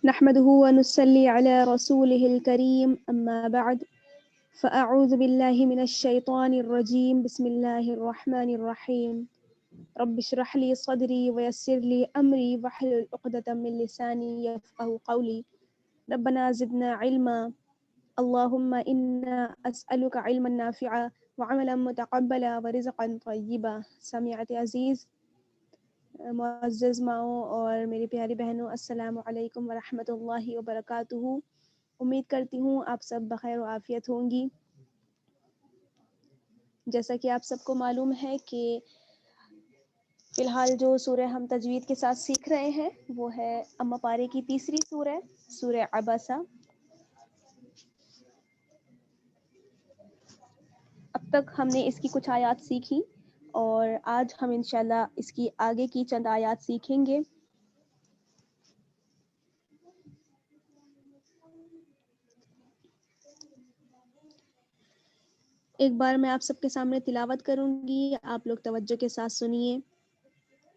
نحمده ونصلي على رسوله الكريم أما بعد فأعوذ بالله من الشيطان الرجيم بسم الله الرحمن الرحيم رب اشرح لي صدري ويسر لي أمري واحلل عقدة من لساني يفقهوا قولي ربنا زدنا علما اللهم إنا أسألك علما نافعا وعملا متقبلا ورزقا طيبا. سامعات عزیز، معزز ماؤں اور میری پیاری بہنوں، السلام علیکم ورحمۃ اللہ وبرکاتہ۔ امید کرتی ہوں آپ سب بخیر و عافیت ہوں گی۔ جیسا کہ آپ سب کو معلوم ہے کہ فی الحال جو سورہ ہم تجوید کے ساتھ سیکھ رہے ہیں وہ ہے اما پارے کی تیسری سورہ، سورہ عبسہ۔ اب تک ہم نے اس کی کچھ آیات سیکھی اور آج ہم انشاءاللہ اس کی آگے کی چند آیات سیکھیں گے۔ ایک بار میں آپ سب کے سامنے تلاوت کروں گی، آپ لوگ توجہ کے ساتھ سنیے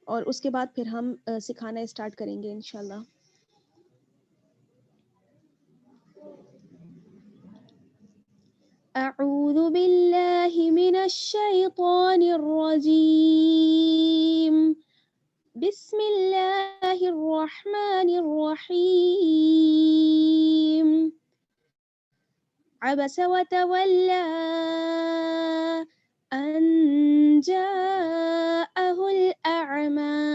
اور اس کے بعد پھر ہم سکھانا اسٹارٹ کریں گے انشاءاللہ۔ اعوذ باللہ من الشیطان الرجیم، بسم اللہ الرحمن الرحیم۔ عبس وتولى أن جاءه الأعمى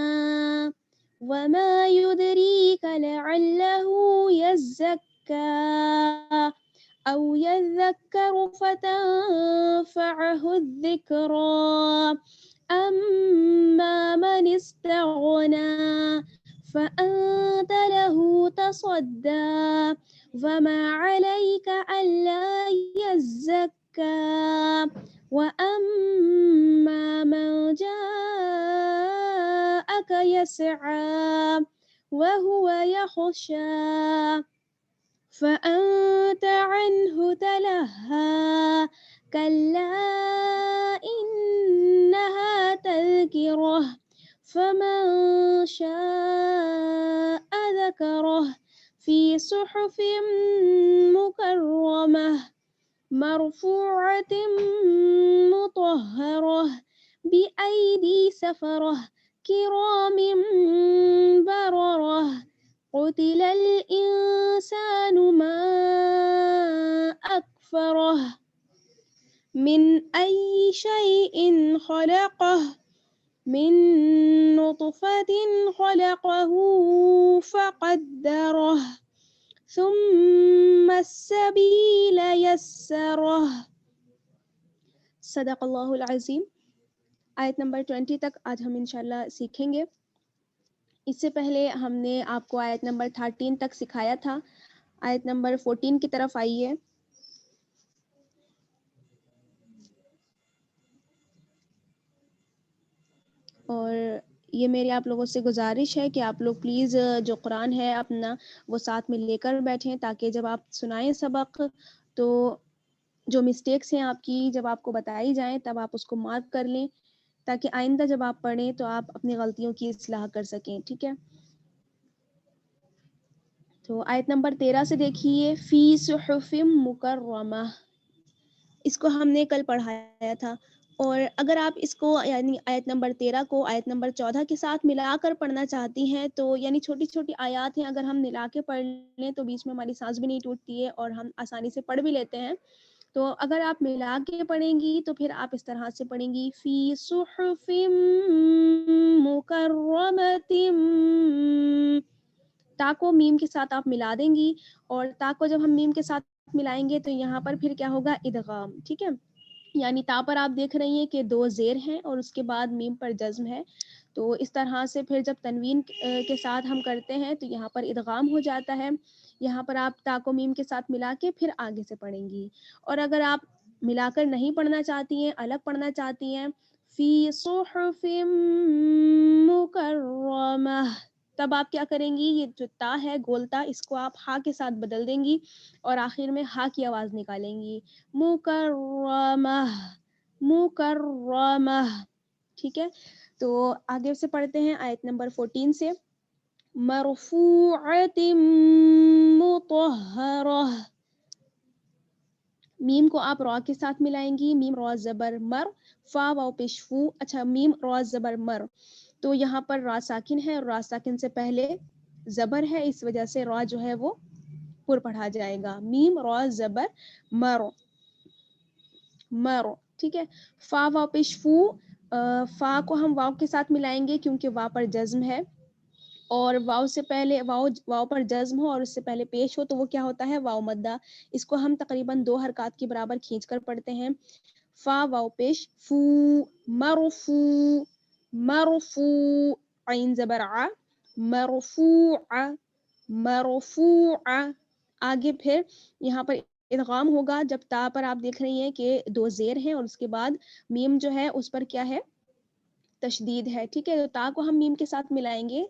وما يدريك لعله يزكى أو يذكر فتنفعه الذكرى أما من استغنى فأنت له تصدى وما عليك ألا يزكى وأما من جاءك يسعى وهو يخشى فأنت عنه تلهى كلا إنها تذكرة فمن شاء ذكره في صحف مكرمة مرفوعة مطهرة بأيدي سفرة كرام بررة قتل الإنسان ما أكفره من أي شيء خلقه من نطفة خلقه فقدره ثم السبيل يسره۔ صدق اللہ العظیم۔ آیت نمبر 20 تک آج ہم انشاءاللہ سیکھیں گے۔ اس سے پہلے ہم نے آپ کو آیت نمبر 13 تک سکھایا تھا۔ آیت نمبر 14 کی طرف آئیے۔ اور یہ میری آپ لوگوں سے گزارش ہے کہ آپ لوگ پلیز جو قرآن ہے اپنا وہ ساتھ میں لے کر بیٹھیں، تاکہ جب آپ سنائیں سبق تو جو مسٹیکس ہیں آپ کی جب آپ کو بتائی جائیں تب آپ اس کو مارک کر لیں، تاکہ آئندہ جب آپ پڑھیں تو آپ اپنی غلطیوں کی اصلاح کر سکیں، ٹھیک ہے؟ تو آیت نمبر 13 سے دیکھیے، فی صحف مکرمہ، اس کو ہم نے کل پڑھایا تھا، اور اگر آپ اس کو یعنی آیت نمبر 13 کو آیت نمبر 14 کے ساتھ ملا کر پڑھنا چاہتی ہیں تو یعنی چھوٹی چھوٹی آیات ہیں، اگر ہم ملا کے پڑھ لیں تو بیچ میں ہماری سانس بھی نہیں ٹوٹتی ہے اور ہم آسانی سے پڑھ بھی لیتے ہیں۔ تو اگر آپ ملا کے پڑھیں گی تو پھر آپ اس طرح سے پڑھیں گی، فی صحف مکرمۃ، تا کو میم کے ساتھ آپ ملا دیں گی، اور تا کو جب ہم میم کے ساتھ ملائیں گے تو یہاں پر پھر کیا ہوگا، ادغام، ٹھیک ہے؟ یعنی تا پر آپ دیکھ رہی ہیں کہ 2 زیر ہیں اور اس کے بعد میم پر جزم ہے، تو اس طرح سے پھر جب تنوین کے ساتھ ہم کرتے ہیں تو یہاں پر ادغام ہو جاتا ہے۔ یہاں پر آپ تا کو میم کے ساتھ ملا کے پھر آگے سے پڑھیں گی، اور اگر آپ ملا کر نہیں پڑھنا چاہتی ہیں، الگ پڑھنا چاہتی ہیں، فی صحف مکرمہ، تب آپ کیا کریں گی، یہ جو تا ہے گولتا، اس کو آپ ہا کے ساتھ بدل دیں گی اور آخر میں ہا کی آواز نکالیں گی، مکرمہ، مکرمہ، ٹھیک ہے؟ تو آگے سے پڑھتے ہیں آیت نمبر 14 سے، مرفوعۃ مطہرہ. میم کو آپ را کے ساتھ ملائیں گی، میم را زبر مر، فا واو پیش فو. اچھا میم را زبر مر، تو یہاں پر را ساکن ہے اور را ساکن سے پہلے زبر ہے، اس وجہ سے را جو ہے وہ پر پڑھا جائے گا. میم را زبر مرو مرو. ٹھیک ہے. فا واو پیش فو، فا کو ہم واو کے ساتھ ملائیں گے کیونکہ وا پر جزم ہے، اور واو سے پہلے واو پر جزم ہو اور اس سے پہلے پیش ہو تو وہ کیا ہوتا ہے؟ واو مدہ. اس کو ہم تقریباً 2 حرکات کے برابر کھینچ کر پڑھتے ہیں. فا واو پیش فو مرفو مرفو، عین زبر ع مرفوع مرفوع. آگے پھر یہاں پر ادغام ہوگا جب تا پر آپ دیکھ رہی ہیں کہ 2 زیر ہیں اور اس کے بعد میم جو ہے اس پر کیا ہے؟ تشدید ہے. ٹھیک ہے. تو تا کو ہم میم کے ساتھ ملائیں گے،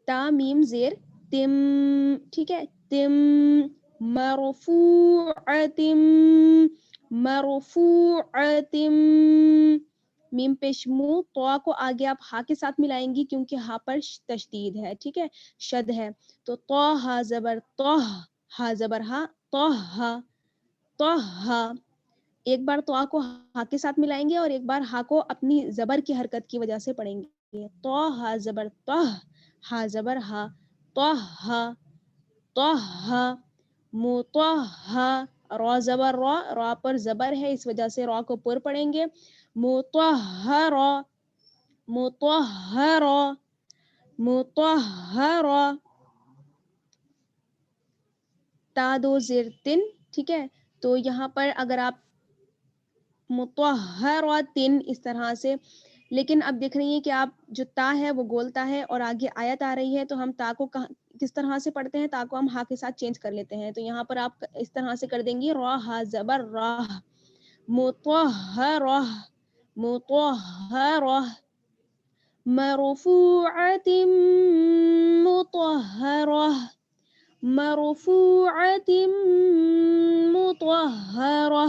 تا میم زیر تم. ٹھیک ہے. تم مرفوعۃ مرفوعۃ. میم پیش مو، تو کو آگے آپ ہا کے ساتھ ملائیں گی کیونکہ ہا پر تشدید ہے. ٹھیک ہے، شد ہے. تو تو ہا زبر تو، ہا زبر ہا، تو ہا تو ہا. ایک بار تو کو ہا کے ساتھ ملائیں گے اور ایک بار ہا کو اپنی زبر کی حرکت کی وجہ سے پڑھیں گے. تو ہا زبر تو، ہا زبر ہا، تو ہا تو ہا. مطہا، را زبر را، را پر زبر ہے اس وجہ سے را کو پر پڑھیں گے. مطہرا مطہرا مطہرا. تا 2 زیر تن. ٹھیک ہے. تو یہاں پر اگر آپ مطہراتن اس طرح سے، لیکن اب دیکھ رہی ہیں کہ آپ جو تا ہے وہ گولتا ہے اور آگے آیت آ رہی ہے تو ہم تا کو کس طرح سے پڑھتے ہیں؟ تا کو ہم ہا کے ساتھ چینج کر لیتے ہیں. تو یہاں پر آپ اس طرح سے کر دیں گی را ہا زبر راہ مطہرہ مطہرہ مرفوعۃ مطہرہ مرفوعۃ مطہرہ.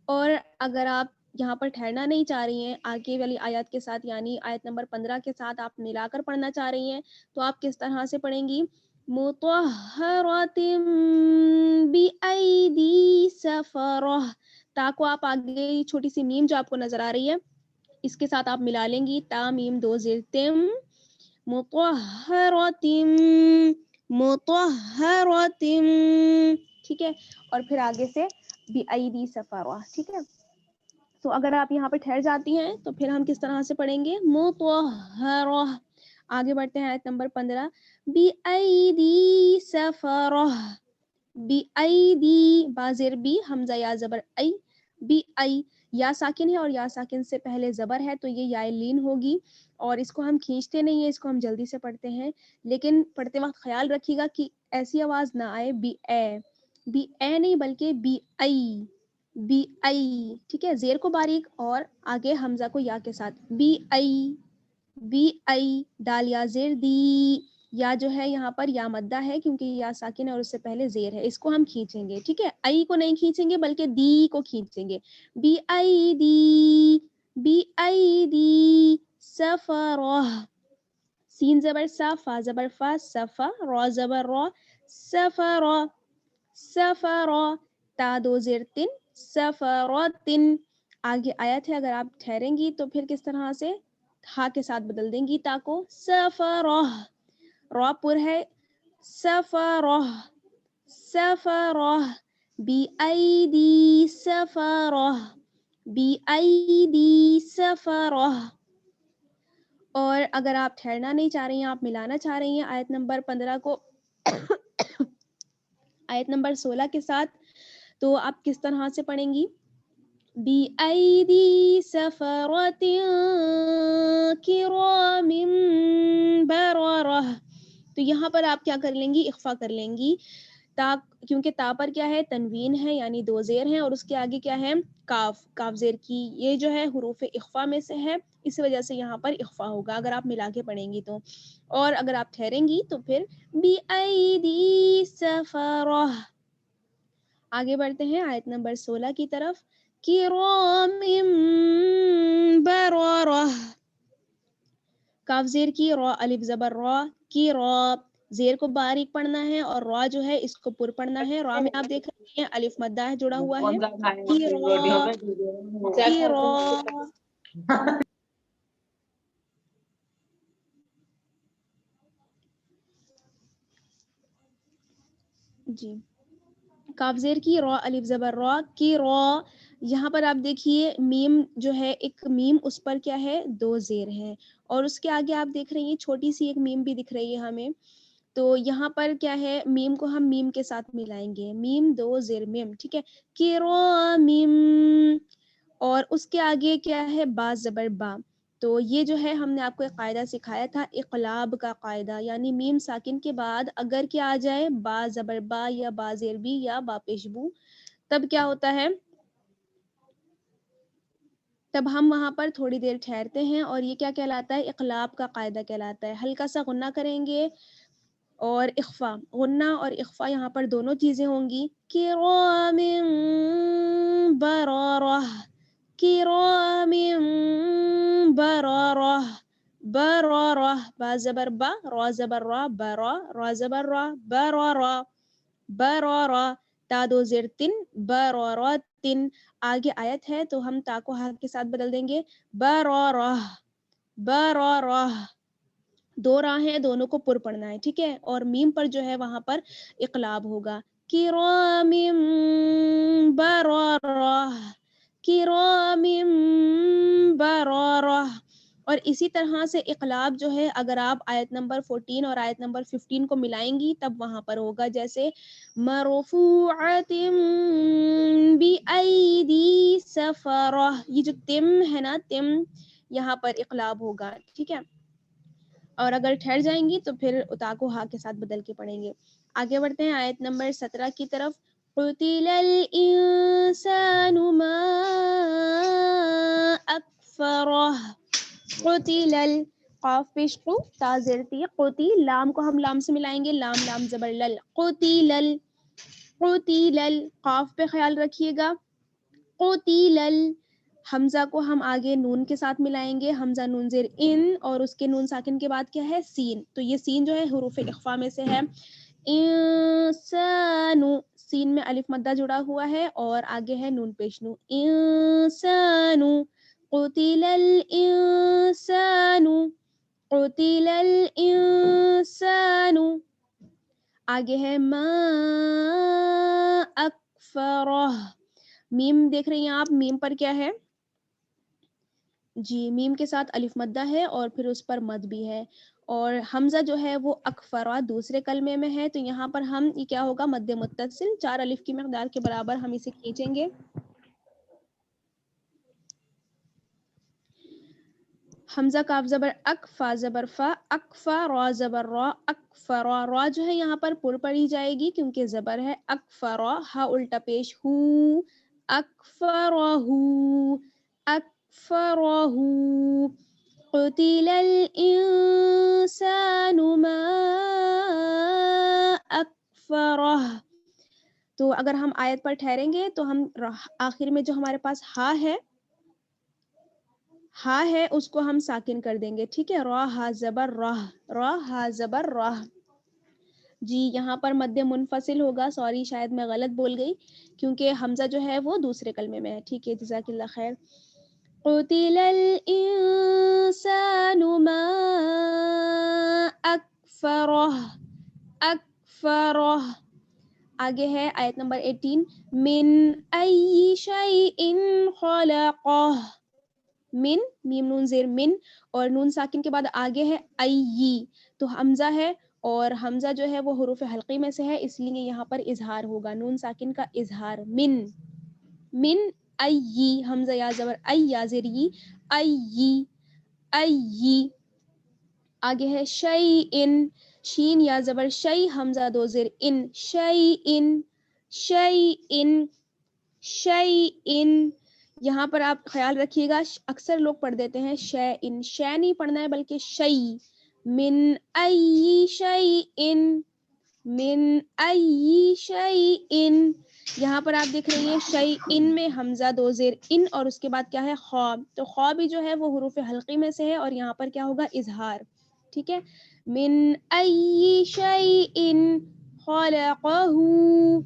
اور اگر آپ یہاں پر ٹھہرنا نہیں چاہ رہی ہیں آگے والی آیات کے ساتھ، یعنی آیت نمبر 15 کے ساتھ آپ ملا کر پڑھنا چاہ رہی ہیں، تو آپ کس طرح سے پڑھیں گی؟ مطہرۃ بأیدی سفرہ. تا کو آپ آگے چھوٹی سی میم جو آپ کو نظر آ رہی ہے اس کے ساتھ آپ ملا لیں گی. تا میم 2 زیر تم مطہرۃ مطہرۃ. ٹھیک ہے. اور پھر آگے سے بأیدی سفرہ. ٹھیک ہے. تو اگر آپ یہاں پہ ٹھہر جاتی ہیں تو پھر ہم کس طرح سے پڑھیں گے؟ مطہرہ. آگے بڑھتے ہیں آیت نمبر 15. بأیدی سفرہ بأیدی، با زیر بی، حمزہ یا زبر ای. بی ای، یا ساکن ہے اور یا ساکن سے پہلے زبر ہے تو یہ یا لین ہوگی اور اس کو ہم کھینچتے نہیں ہیں، اس کو ہم جلدی سے پڑھتے ہیں، لیکن پڑھتے وقت خیال رکھیے گا کہ ایسی آواز نہ آئے بی اے نہیں بلکہ بی ای بی ای. ٹھیک ہے. زیر کو باریک اور آگے حمزہ کو یا کے ساتھ بی ای بی ای. دال یا زیر دی، یا جو ہے یہاں پر یا مدہ ہے کیونکہ یا ساکن ہے اور اس سے پہلے زیر ہے، اس کو ہم کھینچیں گے. ٹھیک ہے. ای کو نہیں کھینچیں گے بلکہ دی کو کھینچیں گے. بی ای دی سفرہ. سین زبر سا، فا زبر فا، صفا، را زبر را، سفرہ سفرہ. تا 2 زیر تن سفراتن. آگے آیت ہے، اگر آپ ٹھہریں گی تو پھر کس طرح سے ہا کے ساتھ بدل دیں گی تا کو. سفرہ، را پر ہے، سفرہ سفرہ. Be ایدی سفرہ be ایدی سفرہ. اور اگر آپ ٹھہرنا نہیں چاہ رہی ہیں، آپ ملانا چاہ رہی ہیں آیت نمبر 15 کو آیت نمبر 16 کے ساتھ، تو آپ کس طرح سے پڑھیں گی؟ بی ایدی سفرۃ کرام بررہ. تو یہاں پر آپ کیا کر لیں گی؟ اخفا کر لیں گی. تا، کیونکہ تا پر کیا ہے؟ تنوین ہے یعنی 2 زیر ہیں اور اس کے آگے کیا ہے؟ کاف، کاف زیر کی. یہ جو ہے حروف اخفا میں سے ہے، اس وجہ سے یہاں پر اخفا ہوگا اگر آپ ملا کے پڑھیں گی تو. اور اگر آپ ٹھہریں گی تو پھر بی ایدی سفرہ. آگے بڑھتے ہیں آیت نمبر 16 کی طرف. کرام بررہ. काफ जेर की, रॉ अलिफ जबर रॉ की, रॉ जेर को बारीक पढ़ना है और रॉ जो है इसको पुर पढ़ना है। रॉ में आप देख रहे हैं अलिफ मद्दा है जुड़ा हुआ है, की रॉ, की रॉ। जी, काफ जेर की, रॉ अलिफ जबर रॉ की, रॉ। यहाँ पर आप देखिए मीम जो है, एक मीम उस पर क्या है, 2 जेर है, और उसके आगे आप देख रही हैं छोटी सी एक मीम भी दिख रही है हमें। तो यहाँ पर क्या है, मीम को हम मीम के साथ मिलाएंगे, मीम 2 जेर मीम, ठीक है, किरामिम। और उसके आगे क्या है, बा जबर बा। तो ये जो है हमने आपको एक कायदा सिखाया था, इक़लाब का कायदा, यानी मीम साकिन के बाद अगर क्या आ जाए, बा जबर बा या बा जेर बी या बा पेशबू, तब क्या होता है, तब हम वहाँ पर थोड़ी देर ठहरते हैं, और ये क्या कहलाता है, इक़लाब का कायदा कहलाता है। हल्का सा गुन्ना करेंगे और इख्फा, गुन्ना और इख्फा यहाँ पर दोनों चीजें होंगी। किरामिन बरारह, किरामिन बरारह, बरारह, बा जबर बा, रॉ जबर रॉ, बरा, रॉ जबर रॉ, बरारा, बरारा, ता 2 जेर तिन, बरारातिन। आगे आयत है तो हम ता को हा के साथ बदल देंगे, बरारह, बरारह। 2 रा हैं, दोनों को पुर पढ़ना है, ठीक है, और मीम पर जो है वहां पर इक़लाब होगा, किरामिम बरारह, किरामिम बरारह। और इसी तरह से इक़लाब जो है, अगर आप आयत नंबर 14 और आयत नंबर 15 को मिलाएंगी तब वहां पर होगा, जैसे मरफूअतिम बिअयदी सफरह, ये जो तिम है ना, तिम, यहाँ पर इक़लाब होगा, ठीक है। और अगर ठहर जाएंगी तो फिर उता को हा के साथ बदल के पढ़ेंगे। आगे बढ़ते हैं आयत नंबर 17 की तरफ। क़ुतिलल इंसानु मा अकफ़रह, क़ुतिलल, क़ाफ पेश क़ु, ता ज़ेर ती, क़ुति, लाम को हम लाम से मिलाएंगे, लाम लाम ज़बर लल, क़ुतिलल, क़ुतिलल, क़ाफ पे ख्याल रखिएगा, क़ुतिलल। हमजा को हम आगे नून के साथ मिलाएंगे, हमजा नून जेर इन, और उसके नून साकिन के बाद क्या है, सीन। तो ये सीन जो है हुरूफ इख्फा में से है। इंसानु, सीन में अलिफ मद्दा जुड़ा हुआ है और आगे है नून पेशनू, इंसानु, क़ुतिलल इंसानु, क़ुतिलल इंसानु। आगे है मा अकफ़रह, मीम देख रही हैं आप, मीम पर क्या है जी, मीम के साथ अलिफ मद्दा है और फिर उस पर मद भी है, और हमजा जो है वो अकफरा दूसरे कलमे में है, तो यहाँ पर हम ये क्या होगा, मद्दे मुत्तसिल, 4 अलिफ की मकदार के बराबर हम इसे खींचेंगे। हमजा काफ जबर अक, फा जबर फा, अकफा, रॉ जबर रॉ, अकफरा, रॉ जो है यहाँ पर पुर पढ़ी जाएगी क्योंकि जबर है, अकफरा, हा उल्टा पेश हु, अकफरहु, अकफरहु। क़ुतिलल इंसानु मा अकफरह। तो अगर हम आयत पर ठहरेंगे तो हम आखिर में जो हमारे पास हा है उसको हम साकिन कर देंगे, ठीक है, रॉ हा जबर रह, रॉ हा जबर रह। जी, यहाँ पर मद्दे मुनफसिल होगा, सॉरी शायद मैं गलत बोल गई, क्योंकि हमजा जो है वो दूसरे कलमे में है, ठीक है, जज़ाकिल्लाह खैर। क़ुतिलल इंसानु मा अकफरह, अकफरह। आगे है आयत नंबर 18, मिन अय्यि शैइन खलक़ह, मिन, मीम नून जेर मिन, और नून साकिन के बाद आगे है अय्यी, तो हमजा है और हमजा जो है वो हुरूफ हल्की में से है, इसलिए यहाँ पर इजहार होगा, नून साकिन का इजहार, मिन, मिन अय्यी, हमजा या जबर अय, या जेर यी, अय्यी, अय्यी। आगे है शैइन, शीन या जबर शै, हमजा 2 जेर इन, शैइन, शैइन, शैइन। यहाँ पर आप ख्याल रखिएगा, अक्सर लोग पढ़ देते हैं शैइन, शै नहीं पढ़ना है बल्कि शै, मिन अय्यि शैइन, من अय्यि शैइन, यहाँ पर आप देख रही हैं शैइन में हमजा दो ज़ेर इन और उसके बाद क्या है खा, तो खा भी जो है वो हुरूफ हल्की में से है और यहाँ पर क्या होगा इजहार, ठीक है। मिन अय्यि शैइन खलक़हू,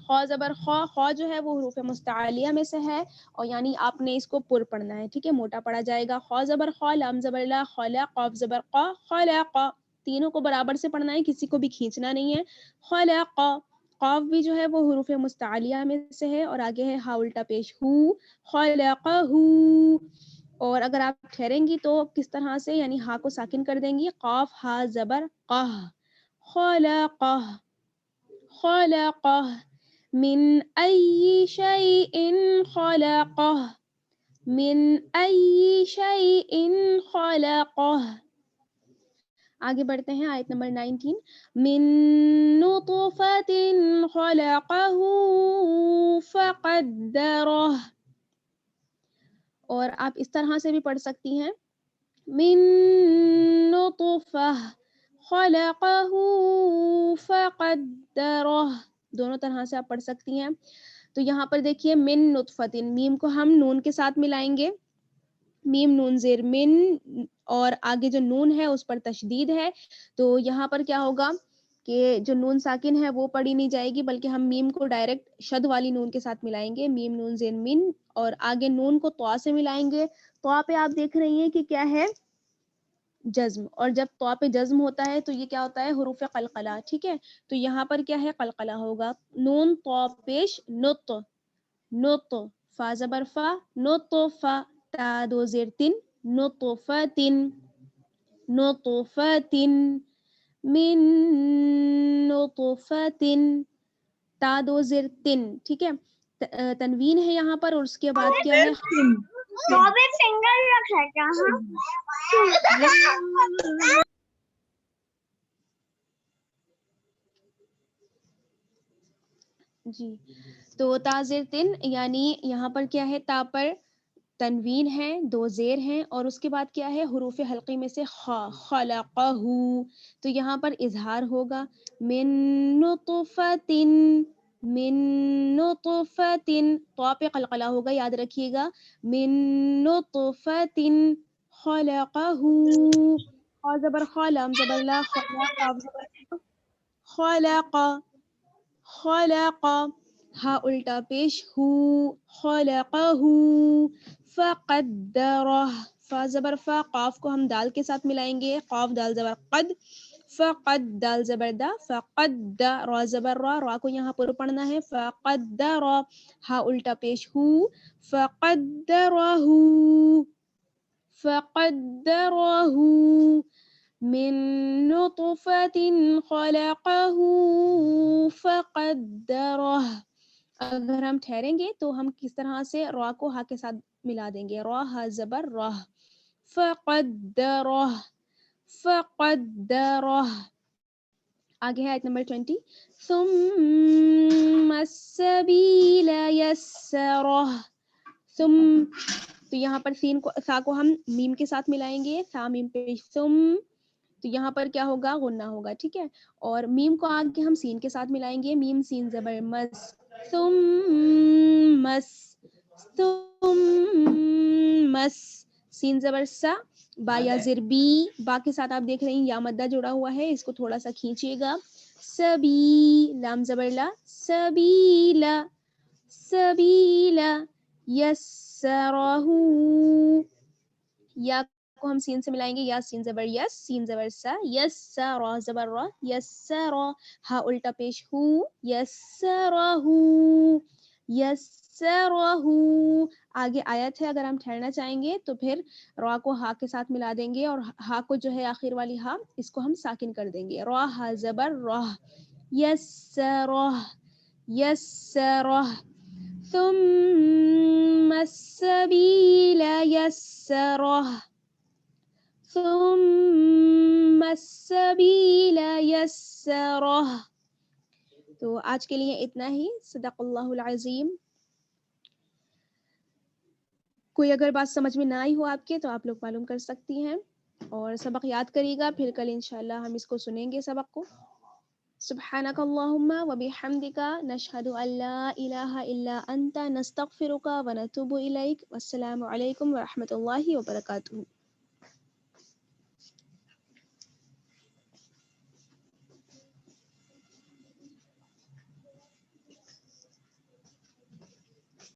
खा ज़बर खा, खा जो है वो हुरूफ मुस्तआलिया में से है और यानी आपने इसको पुर पढ़ना है, ठीक है, मोटा पढ़ा जाएगा। खा ज़बर खा, लाम ज़बर ला, खला, क़ाफ ज़बर क़ा, खलक़ा, तीनों को बराबर से पढ़ना है, किसी को भी खींचना नहीं है। खलक़ा, क़ाफ भी जो है वो हुरूफ मुस्तआलिया में से है और आगे है हा उल्टा पेश हु, खलक़हू। और अगर आप ठहरेंगी तो किस तरह से, यानी हा को साकिन कर देंगी, क़ाफ हा ज़बर क़ह, खलक़ह, खलक़ह, मिन अय्यि शैइन खलक़ह, मिन अय्यि शैइन खलक़ह। आगे बढ़ते हैं आयत नंबर 19, मिन नुतफ़तिन खलक़हू फ़क़द्दरह, और आप इस तरह से भी पढ़ सकती हैं, मिन नुतफ़ह खलक़हू फ़क़द्दरह, दोनों तरह से आप पढ़ सकती हैं। तो यहाँ पर देखिए मिन नुतफ़तिन, मीम को हम नून के साथ मिलाएंगे, मीम नून ज़ेर मिन और आगे जो नून है उस पर तशदीद है, तो यहाँ पर क्या होगा कि जो नून साकिन है वो पढ़ी नहीं जाएगी बल्कि हम मीम को डायरेक्ट शद वाली नून के साथ मिलाएंगे, मीम नून ज़ेर मिन, और आगे नून को तवा से मिलाएंगे। तवा पे आप देख रही हैं कि क्या है जज्म, और जब तवा पे जज्म होता है तो ये क्या होता है हुरूफ कलकला, ठीक है। तो यहाँ पर क्या है कलकला होगा, नून तवा पेश नुत, नुत, फा ज़बर फा, नुतफ़ा, ता दो ज़ेर तिन, नुतफ़तिन, नुतफ़तिन, मिन नुतफ़तिन, ता दो ज़ेर तिन, ठीक है। तनवीन है यहाँ पर और उसके बाद क्या है फिंगर रखा जहाँ जी, तो ता ज़ेर तिन, यानी यहाँ पर क्या है ता पर तनवीन है, दो ज़ेर हैं और उसके बाद क्या है हुरूफ हल्की में से खा, खलक़हू, तो यहाँ पर इजहार होगा, मिन नुतफ़तिन, मिन नुतफ़तिन, तो पे कलकला होगा, याद रखिएगा, मिन नुतफ़तिन खलक़हू, खा ज़बर खा, लाम ज़बर ला, खला, क़ाफ ज़बर क़ा, खलक़ा, खलक़ा, हा उल्टा पेश हु, खलक़हू, फ़क़द्दरह, फा ज़बर फा, क़ाफ को हम दाल के साथ मिलाएंगे, क़ाफ दाल ज़बर क़द, फ़क़द दाल ज़बर दा, फ़क़द्द, रा ज़बर रा, रा को यहाँ पर पढ़ना है, फ़क़द्दर, हा उल्टा पेश हु, फ़क़द्दरहू, फ़क़द्दरहू, मिन नुतफ़तिन खलक़हू फ़क़द्दरह। अगर हम ठहरेंगे तो हम किस तरह से रा को हा के साथ मिला देंगे, रा हा ज़बर राह, फ़क़द्दरह, फ़क़द्दरह। आगे है आयत नंबर 20, सुम्मा अस्सबील यस्सरह, सुम, तो यहाँ पर सीन को सा को हम मीम के साथ मिलाएंगे, सा मीम पे सुम, तो यहाँ पर क्या होगा गुन्ना होगा, ठीक है। और मीम को आगे हम सीन के साथ मिलाएंगे, मीम सीन ज़बर मस, सुम मस, सुम मस, सीन ज़बर सा, बा या ज़िर बी, बा के साथ आप देख रहे हैं या मद्दा जुड़ा हुआ है, इसको थोड़ा सा खींचिएगा, सबी, लाम ज़बर ला, सबीला, सबीला, यस्सरहू, या को हम सीन से मिलाएंगे, या सीन ज़बर यस, सीन ज़बर सा, यस्सा, रा ज़बर रा, यस्सरा, हा उल्टा पेश हु, यस्सरहू, यस्सरहू। आगे आयत है, अगर हम ठहरना चाहेंगे तो फिर रा को हा के साथ मिला देंगे और हा को जो है आखिर वाली हा, इसको हम साकिन कर देंगे, रा हा ज़बर राह, यस्सरह, यस्सरह, ثم السبيل يسره ثم السبيल يسره। तो आज के लिए इतना ही, सदक़ल्लाहुल अज़ीम। कोई अगर बात समझ में ना आई हो आपके तो आप लोग मालूम कर सकती हैं और सबक याद करिएगा, फिर कल इंशाल्लाह हम इसको सुनेंगे सबक को। سبحانك اللهم وبحمدك نشهد أن لا إله إلا أنت نستغفرك ونتوب إليك والسلام عليكم ورحمة الله وبركاته.